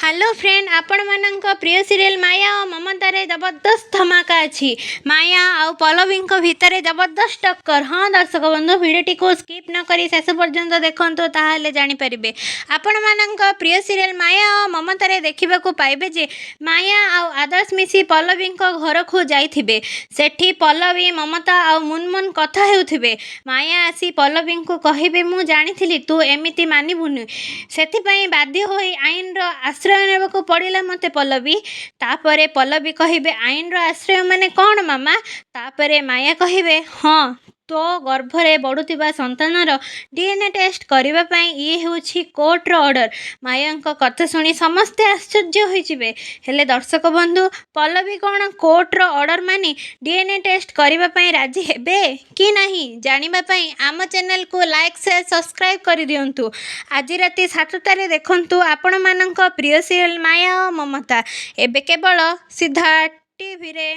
Hello friend, आपण मानक प्रिय सीरियल माया और ममतार जबरदस्त धमाका अच्छी। माया और पल्लवी भितर जबरदस्त टक्कर। हाँ दर्शक बंधु, भिडियोटी को स्किप न करी शेष पर्यंत देखंतु, ताहले जानि परिबे। आपण मानक प्रिय सीरियल माया और ममतार देखिबाकू पाइबे जे माया और आदर्श मिसी पल्लवी घर को जाइथिबे। सेठी पल्लवी ममता और मुनमुन कथा हेउथिबे। माया आसी पल्लवी को कहिबे, मु जानिथिली तू एमिति मानिबुनी, सेथिपई बाध्य होई आईन रो आश्रय नेबाकू पड़िला मते पल्लवी। तापरे पल्लवी कहिबे, आईन रो आश्रय माने कौन मामा? तापरे माया कहिबे, हाँ तो गर्भरे बढ़ुतिबा संतानर डीएनए टेस्ट करिबा पई ये हेउछि कोर्ट रो ऑर्डर। माया कथा सुनी समस्ते आश्चर्य होइजिबे। हेले दर्शक बंधु, पल्लवी कौन कोर्ट रो ऑर्डर मानी डीएनए टेस्ट करिबा पई राजी हेबे कि नहीं जानिबा पई आम चैनल को लाइक शेयर सब्सक्राइब कर दियंतु। आज राति 7टारे देखंतु आपण मानक प्रिय सीरियल माया और ममता, एबे केवल सिद्धार्थ टीवी रे।